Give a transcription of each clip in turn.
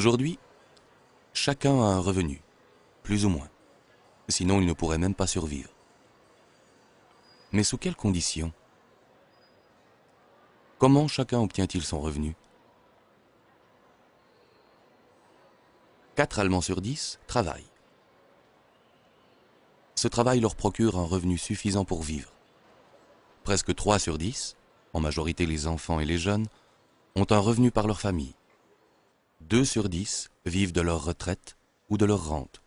Aujourd'hui, chacun a un revenu, plus ou moins. Sinon, il ne pourrait même pas survivre. Mais sous quelles conditions? Comment chacun obtient-il son revenu? 4 Allemands sur 10 travaillent. Ce travail leur procure un revenu suffisant pour vivre. Presque 3 sur 10, en majorité les enfants et les jeunes, ont un revenu par leur famille. 2 sur 10 vivent de leur retraite ou de leur rente.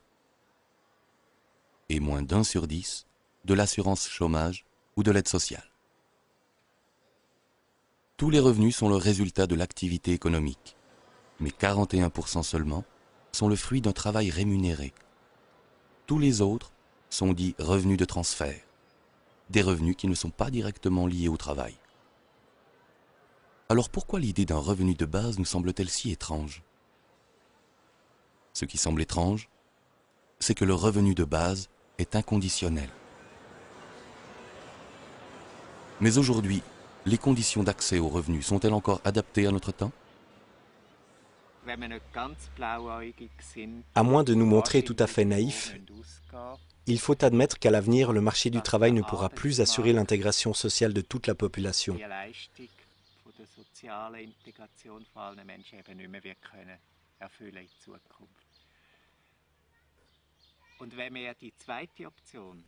Et moins d'1 sur 10 de l'assurance chômage ou de l'aide sociale. Tous les revenus sont le résultat de l'activité économique, mais 41% seulement sont le fruit d'un travail rémunéré. Tous les autres sont dits revenus de transfert, des revenus qui ne sont pas directement liés au travail. Alors pourquoi l'idée d'un revenu de base nous semble-t-elle si étrange? Ce qui semble étrange, c'est que le revenu de base est inconditionnel. Mais aujourd'hui, les conditions d'accès aux revenus sont-elles encore adaptées à notre temps? À moins de nous montrer tout à fait naïfs, il faut admettre qu'à l'avenir, le marché du travail ne pourra plus assurer l'intégration sociale de toute la population.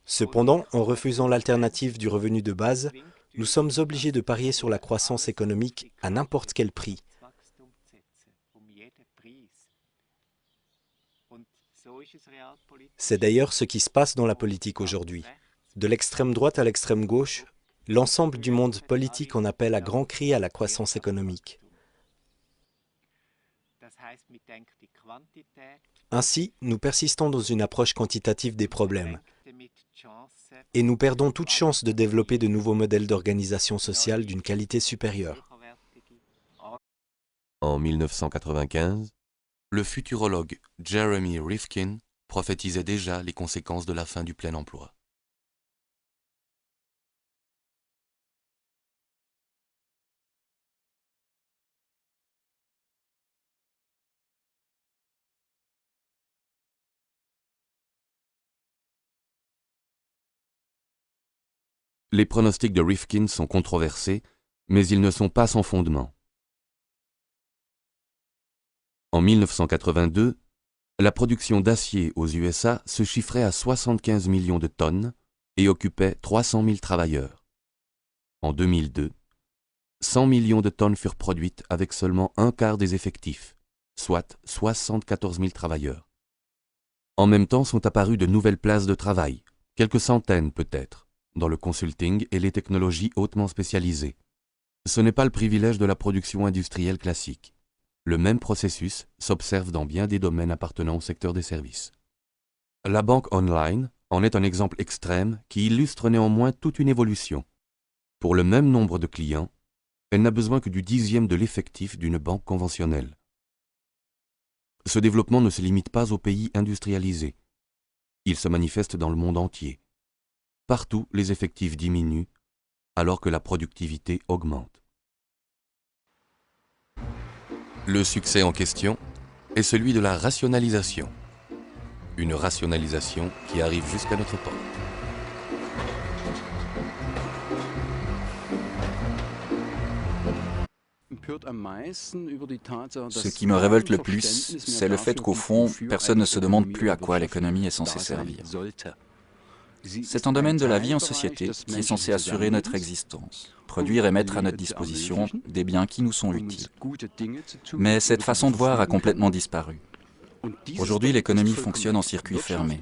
Cependant, en refusant l'alternative du revenu de base, nous sommes obligés de parier sur la croissance économique à n'importe quel prix. C'est d'ailleurs ce qui se passe dans la politique aujourd'hui. De l'extrême droite à l'extrême gauche, l'ensemble du monde politique en appelle à grands cris à la croissance économique. Ainsi, nous persistons dans une approche quantitative des problèmes et nous perdons toute chance de développer de nouveaux modèles d'organisation sociale d'une qualité supérieure. En 1995, le futurologue Jeremy Rifkin prophétisait déjà les conséquences de la fin du plein emploi. Les pronostics de Rifkin sont controversés, mais ils ne sont pas sans fondement. En 1982, la production d'acier aux USA se chiffrait à 75 millions de tonnes et occupait 300 000 travailleurs. En 2002, 100 millions de tonnes furent produites avec seulement un quart des effectifs, soit 74 000 travailleurs. En même temps sont apparues de nouvelles places de travail, quelques centaines peut-être, dans le consulting et les technologies hautement spécialisées. Ce n'est pas le privilège de la production industrielle classique. Le même processus s'observe dans bien des domaines appartenant au secteur des services. La banque online en est un exemple extrême qui illustre néanmoins toute une évolution. Pour le même nombre de clients, elle n'a besoin que du 10e de l'effectif d'une banque conventionnelle. Ce développement ne se limite pas aux pays industrialisés. Il se manifeste dans le monde entier. Partout, les effectifs diminuent, alors que la productivité augmente. Le succès en question est celui de la rationalisation. Une rationalisation qui arrive jusqu'à notre porte. Ce qui me révolte le plus, c'est le fait qu'au fond, personne ne se demande plus à quoi l'économie est censée servir. C'est un domaine de la vie en société qui est censé assurer notre existence, produire et mettre à notre disposition des biens qui nous sont utiles. Mais cette façon de voir a complètement disparu. Aujourd'hui, l'économie fonctionne en circuit fermé.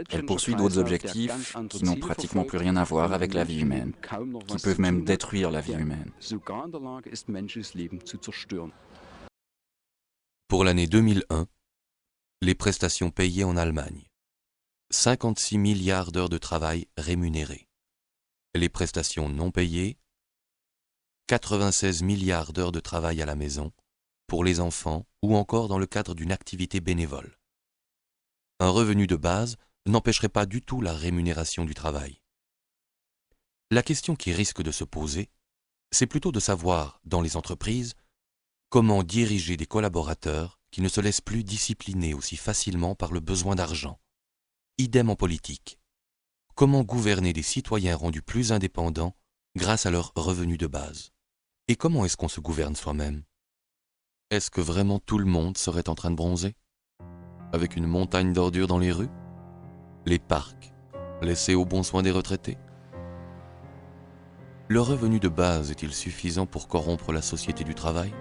Elle poursuit d'autres objectifs qui n'ont pratiquement plus rien à voir avec la vie humaine, qui peuvent même détruire la vie humaine. Pour l'année 2001, les prestations payées en Allemagne. 56 milliards d'heures de travail rémunérées. Les prestations non payées, 96 milliards d'heures de travail à la maison, pour les enfants ou encore dans le cadre d'une activité bénévole. Un revenu de base n'empêcherait pas du tout la rémunération du travail. La question qui risque de se poser, c'est plutôt de savoir, dans les entreprises, comment diriger des collaborateurs qui ne se laissent plus discipliner aussi facilement par le besoin d'argent. Idem en politique. Comment gouverner des citoyens rendus plus indépendants grâce à leurs revenus de base? Et comment est-ce qu'on se gouverne soi-même? Est-ce que vraiment tout le monde serait en train de bronzer? Avec une montagne d'ordures dans les rues? Les parcs, laissés au bon soin des retraités? Le revenu de base est-il suffisant pour corrompre la société du travail?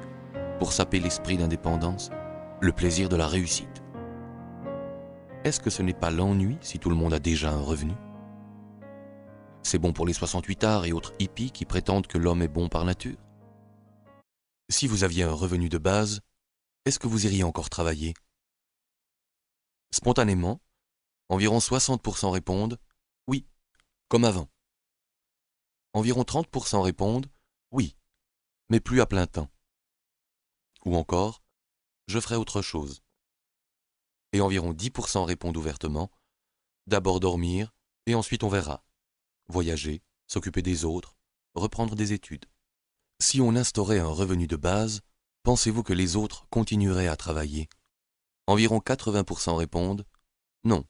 Pour saper l'esprit d'indépendance? Le plaisir de la réussite? Est-ce que ce n'est pas l'ennui si tout le monde a déjà un revenu? C'est bon pour les 68ards et autres hippies qui prétendent que l'homme est bon par nature? Si vous aviez un revenu de base, est-ce que vous iriez encore travailler? Spontanément, environ 60% répondent « oui, comme avant ». Environ 30% répondent « oui, mais plus à plein temps ». Ou encore « je ferai autre chose ». Et environ 10% répondent ouvertement « d'abord dormir et ensuite on verra ». Voyager, s'occuper des autres, reprendre des études. Si on instaurait un revenu de base, pensez-vous que les autres continueraient à travailler? Environ 80% répondent « non,